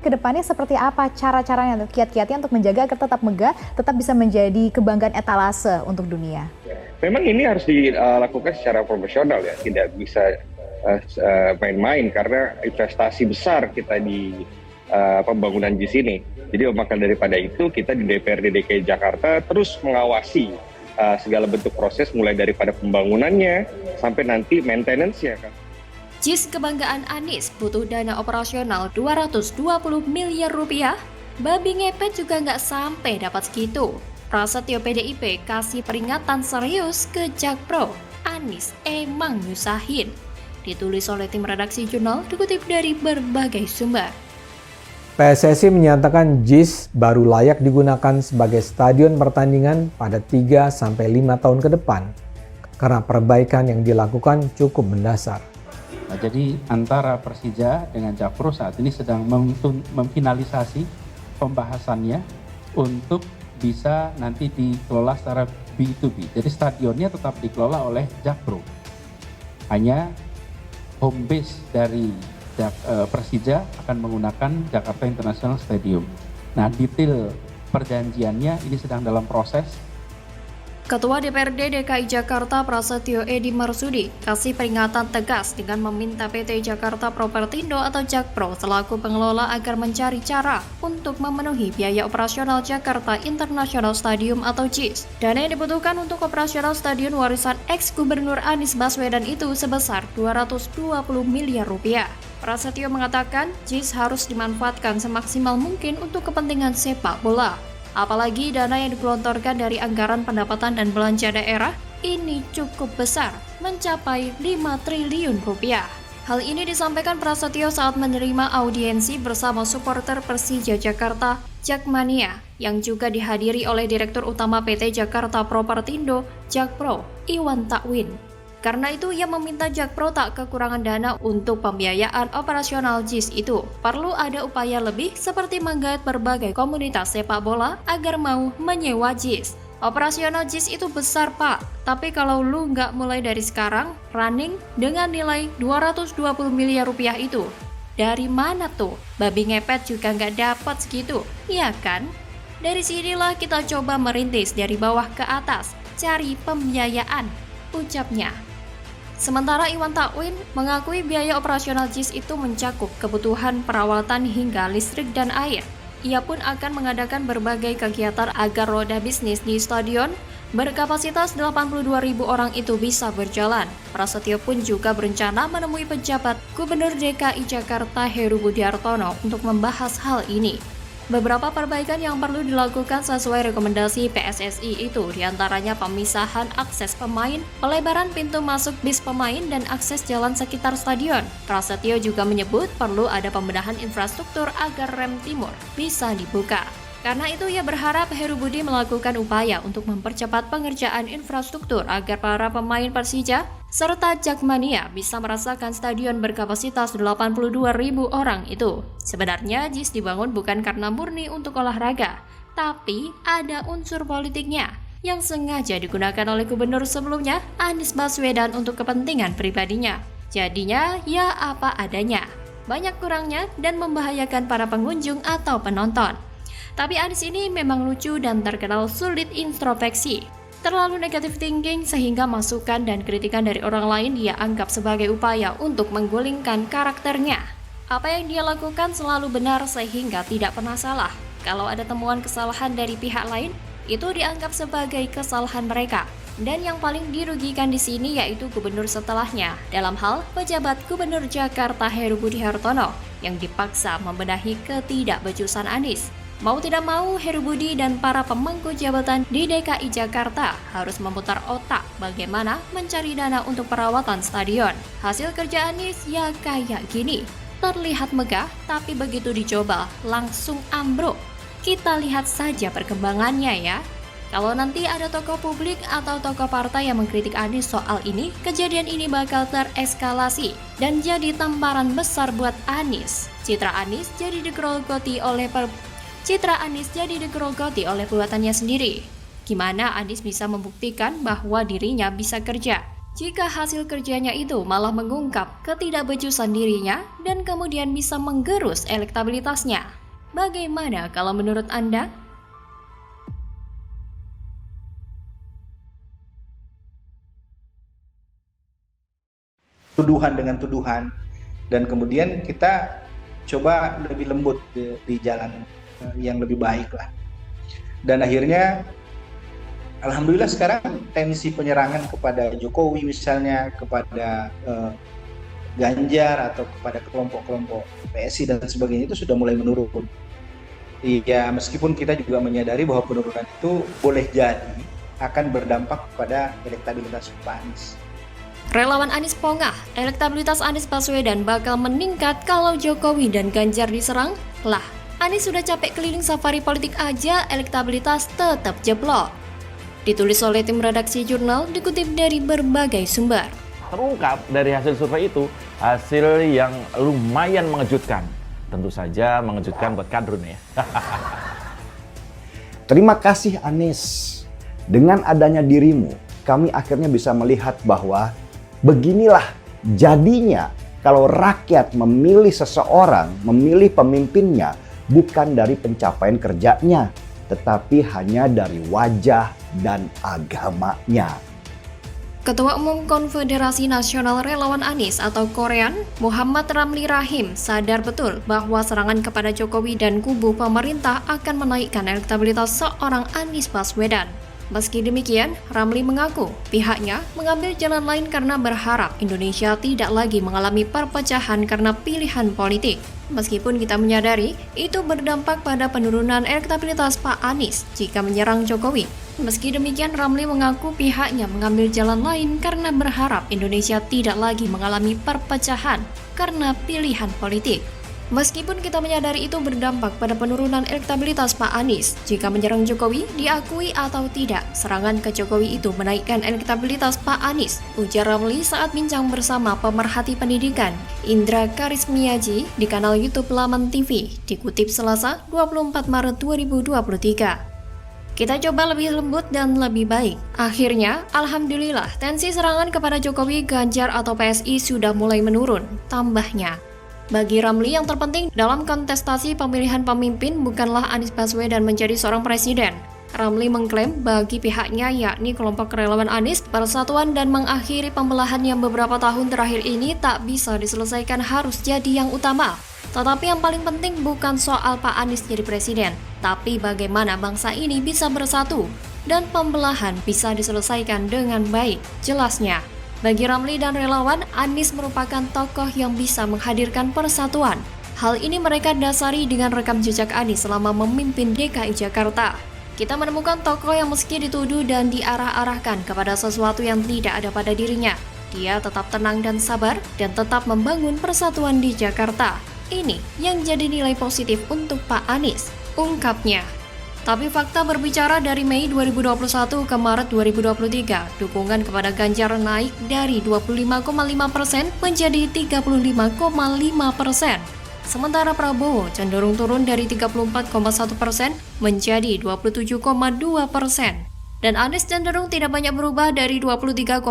ke depannya seperti apa cara-caranya, kiat-kiatnya untuk menjaga agar tetap megah, tetap bisa menjadi kebanggaan etalase untuk dunia? Memang ini harus dilakukan secara profesional ya, tidak bisa main-main karena investasi besar kita di pembangunan JIS ini. Jadi maka daripada itu kita di DPRD DKI Jakarta terus mengawasi segala bentuk proses mulai daripada pembangunannya sampai nanti maintenance-nya kan. JIS kebanggaan Anies butuh dana operasional 220 miliar rupiah. Babi ngepet juga nggak sampai dapat segitu. Prasetyo PDIP kasih peringatan serius ke Jakpro. Anies emang nyusahin. Ditulis oleh tim redaksi jurnal dikutip dari berbagai sumber. PSSI menyatakan JIS baru layak digunakan sebagai stadion pertandingan pada 3-5 tahun ke depan karena perbaikan yang dilakukan cukup mendasar. Nah, jadi antara Persija dengan Jakpro saat ini sedang memfinalisasi pembahasannya untuk bisa nanti dikelola secara B2B. Jadi stadionnya tetap dikelola oleh Jakpro. Hanya home base dari Persija akan menggunakan Jakarta International Stadium. Nah, detail perjanjiannya ini sedang dalam proses. Ketua DPRD DKI Jakarta Prasetyo Edy Marsudi kasih peringatan tegas dengan meminta PT Jakarta Propertindo atau Jakpro selaku pengelola agar mencari cara untuk memenuhi biaya operasional Jakarta International Stadium atau JIS. Dana yang dibutuhkan untuk operasional stadion warisan ex-Gubernur Anies Baswedan itu sebesar 220 miliar rupiah. Prasetyo mengatakan JIS harus dimanfaatkan semaksimal mungkin untuk kepentingan sepak bola. Apalagi dana yang digelontorkan dari anggaran pendapatan dan belanja daerah ini cukup besar, mencapai 5 triliun rupiah. Hal ini disampaikan Prasetyo saat menerima audiensi bersama supporter Persija Jakarta, Jakmania, yang juga dihadiri oleh Direktur Utama PT Jakarta Propertindo, Jakpro, Iwan Takwin. Karena itu, ia meminta Jakpro tak kekurangan dana untuk pembiayaan operasional JIS itu. Perlu ada upaya lebih seperti menggait berbagai komunitas sepak bola agar mau menyewa JIS. Operasional JIS itu besar, Pak. Tapi kalau lu nggak mulai dari sekarang, running dengan nilai 220 miliar rupiah itu, dari mana tuh? Babi ngepet juga nggak dapat segitu, iya kan? Dari sinilah kita coba merintis dari bawah ke atas, cari pembiayaan, ucapnya. Sementara Iwan Takwin mengakui biaya operasional JIS itu mencakup kebutuhan perawatan hingga listrik dan air. Ia pun akan mengadakan berbagai kegiatan agar roda bisnis di stadion berkapasitas 82.000 orang itu bisa berjalan. Prasetyo pun juga berencana menemui pejabat Gubernur DKI Jakarta Heru Budi Hartono untuk membahas hal ini. Beberapa perbaikan yang perlu dilakukan sesuai rekomendasi PSSI itu diantaranya pemisahan akses pemain, pelebaran pintu masuk bis pemain, dan akses jalan sekitar stadion. Prasetyo juga menyebut perlu ada pembenahan infrastruktur agar rem timur bisa dibuka. Karena itu ia berharap Heru Budi melakukan upaya untuk mempercepat pengerjaan infrastruktur agar para pemain Persija serta Jakmania bisa merasakan stadion berkapasitas 82.000 orang itu. Sebenarnya JIS dibangun bukan karena murni untuk olahraga, tapi ada unsur politiknya yang sengaja digunakan oleh gubernur sebelumnya Anies Baswedan untuk kepentingan pribadinya. Jadinya ya apa adanya, banyak kurangnya dan membahayakan para pengunjung atau penonton. Tapi Anies ini memang lucu dan terkenal sulit introspeksi. Terlalu negative thinking sehingga masukan dan kritikan dari orang lain dia anggap sebagai upaya untuk menggulingkan karakternya. Apa yang dia lakukan selalu benar sehingga tidak pernah salah. Kalau ada temuan kesalahan dari pihak lain, itu dianggap sebagai kesalahan mereka. Dan yang paling dirugikan di sini yaitu gubernur setelahnya, dalam hal pejabat Gubernur Jakarta Heru Budi Hartono yang dipaksa membenahi ketidakbecusan Anies. Mau tidak mau, Heru Budi dan para pemangku jabatan di DKI Jakarta harus memutar otak bagaimana mencari dana untuk perawatan stadion. Hasil kerja Anies ya kayak gini. Terlihat megah, tapi begitu dicoba langsung ambruk. Kita lihat saja perkembangannya ya. Kalau nanti ada tokoh publik atau tokoh partai yang mengkritik Anies soal ini, kejadian ini bakal tereskalasi dan jadi tamparan besar buat Anies. Citra Anies jadi digerogoti oleh perbuatannya sendiri. Gimana Anies bisa membuktikan bahwa dirinya bisa kerja? jika hasil kerjanya itu malah mengungkap ketidakbecusan dirinya dan kemudian bisa menggerus elektabilitasnya. Bagaimana kalau menurut Anda? Tuduhan dengan tuduhan, dan kemudian kita coba lebih lembut di jalan yang lebih baik lah. Dan akhirnya alhamdulillah sekarang tensi penyerangan kepada Jokowi misalnya, kepada Ganjar atau kepada kelompok-kelompok PSI dan sebagainya itu sudah mulai menurun. Iya, meskipun kita juga menyadari bahwa penurunan itu boleh jadi akan berdampak kepada elektabilitas Pak Anies. Relawan Anies pongah, elektabilitas Anies Baswedan bakal meningkat kalau Jokowi dan Ganjar diserang? Lah, Anies sudah capek keliling safari politik aja, elektabilitas tetap jeblok. Ditulis oleh tim redaksi jurnal, dikutip dari berbagai sumber. Terungkap dari hasil survei itu, hasil yang lumayan mengejutkan. Tentu saja mengejutkan buat kadrun ya. Terima kasih Anies. Dengan adanya dirimu, kami akhirnya bisa melihat bahwa beginilah jadinya kalau rakyat memilih seseorang, memilih pemimpinnya bukan dari pencapaian kerjanya, tetapi hanya dari wajah dan agamanya. Ketua Umum Konfederasi Nasional Relawan Anies atau Korean, Muhammad Ramli Rahim sadar betul bahwa serangan kepada Jokowi dan kubu pemerintah akan menaikkan elektabilitas seorang Anies Baswedan. Meski demikian, Ramli mengaku pihaknya mengambil jalan lain karena berharap Indonesia tidak lagi mengalami perpecahan karena pilihan politik. Meskipun kita menyadari itu berdampak pada penurunan elektabilitas Pak Anies jika menyerang Jokowi. Meski demikian, Ramli mengaku pihaknya mengambil jalan lain karena berharap Indonesia tidak lagi mengalami perpecahan karena pilihan politik. Meskipun kita menyadari itu berdampak pada penurunan elektabilitas Pak Anies, jika menyerang Jokowi, diakui atau tidak, serangan ke Jokowi itu menaikkan elektabilitas Pak Anies, ujar Ramli saat bincang bersama pemerhati pendidikan Indra Karismiaji di kanal YouTube Laman TV, dikutip Selasa 24 Maret 2023. Kita coba lebih lembut dan lebih baik. Akhirnya, alhamdulillah, tensi serangan kepada Jokowi, Ganjar atau PSI sudah mulai menurun, tambahnya. Bagi Ramli, yang terpenting dalam kontestasi pemilihan pemimpin bukanlah Anies Baswedan menjadi seorang presiden. Ramli mengklaim bagi pihaknya, yakni kelompok relawan Anies, persatuan dan mengakhiri pembelahan yang beberapa tahun terakhir ini tak bisa diselesaikan harus jadi yang utama. Tetapi yang paling penting bukan soal Pak Anies jadi presiden, tapi bagaimana bangsa ini bisa bersatu dan pembelahan bisa diselesaikan dengan baik, jelasnya. Bagi Ramli dan relawan, Anies merupakan tokoh yang bisa menghadirkan persatuan. Hal ini mereka dasari dengan rekam jejak Anies selama memimpin DKI Jakarta. Kita menemukan tokoh yang meski dituduh dan diarah-arahkan kepada sesuatu yang tidak ada pada dirinya, dia tetap tenang dan sabar dan tetap membangun persatuan di Jakarta. Ini yang jadi nilai positif untuk Pak Anies, ungkapnya. Tapi fakta berbicara dari Mei 2021 ke Maret 2023, dukungan kepada Ganjar naik dari 25,5% menjadi 35,5%. Sementara Prabowo cenderung turun dari 34,1% menjadi 27,2%. Dan Anies cenderung tidak banyak berubah dari 23,5%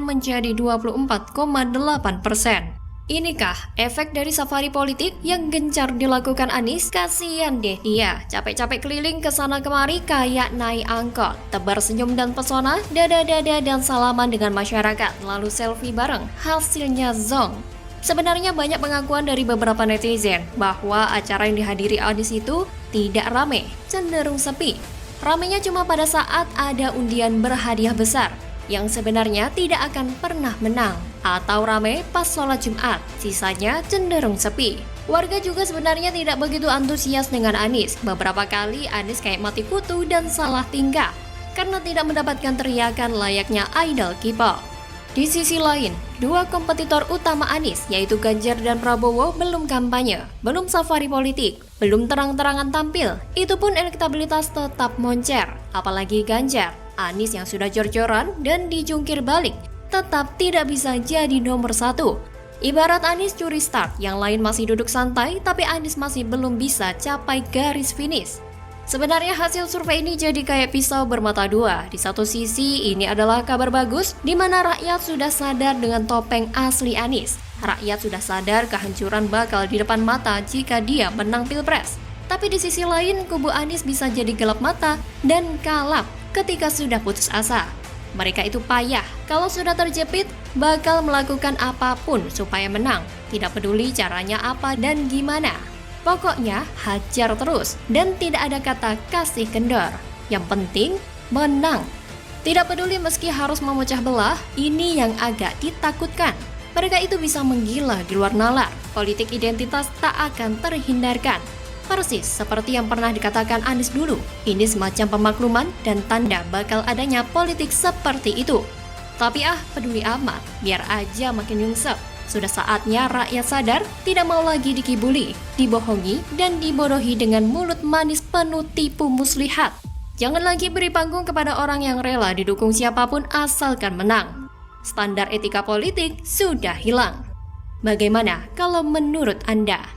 menjadi 24,8%. Inikah efek dari safari politik yang gencar dilakukan Anies? Kasian deh dia, capek-capek keliling ke sana kemari kayak naik angkot, tebar senyum dan pesona, dada-dada dan salaman dengan masyarakat, lalu selfie bareng, hasilnya zong. Sebenarnya banyak pengakuan dari beberapa netizen bahwa acara yang dihadiri Anies itu tidak rame, cenderung sepi. Ramenya cuma pada saat ada undian berhadiah besar, yang sebenarnya tidak akan pernah menang, atau rame pas sholat Jumat, sisanya cenderung sepi. Warga juga sebenarnya tidak begitu antusias dengan Anies. Beberapa kali Anies kayak mati kutu dan salah tingkah, karena tidak mendapatkan teriakan layaknya idol K-pop. Di sisi lain, dua kompetitor utama Anies, yaitu Ganjar dan Prabowo, belum kampanye, belum safari politik, belum terang-terangan tampil. Itu pun elektabilitas tetap moncer, apalagi Ganjar. Anies yang sudah jor-joran dan dijungkir balik tetap tidak bisa jadi nomor satu. Ibarat Anies curi start, yang lain masih duduk santai, tapi Anies masih belum bisa capai garis finish. Sebenarnya hasil survei ini jadi kayak pisau bermata dua. Di satu sisi ini adalah kabar bagus di mana rakyat sudah sadar dengan topeng asli Anies. Rakyat sudah sadar kehancuran bakal di depan mata jika dia menang Pilpres. Tapi di sisi lain kubu Anies bisa jadi gelap mata dan kalap ketika sudah putus asa. Mereka itu payah, kalau sudah terjepit bakal melakukan apapun supaya menang. Tidak peduli caranya apa dan gimana. Pokoknya hajar terus dan tidak ada kata kasih kendor. Yang penting menang. Tidak peduli meski harus memecah belah, ini yang agak ditakutkan. Mereka itu bisa menggila di luar nalar. Politik identitas tak akan terhindarkan. Persis seperti yang pernah dikatakan Anies dulu. Ini semacam pemakluman dan tanda bakal adanya politik seperti itu. Tapi peduli amat, biar aja makin nyungsep. Sudah saatnya rakyat sadar tidak mau lagi dikibuli, dibohongi, dan dibodohi dengan mulut manis penuh tipu muslihat. Jangan lagi beri panggung kepada orang yang rela didukung siapapun asalkan menang. Standar etika politik sudah hilang. Bagaimana kalau menurut Anda?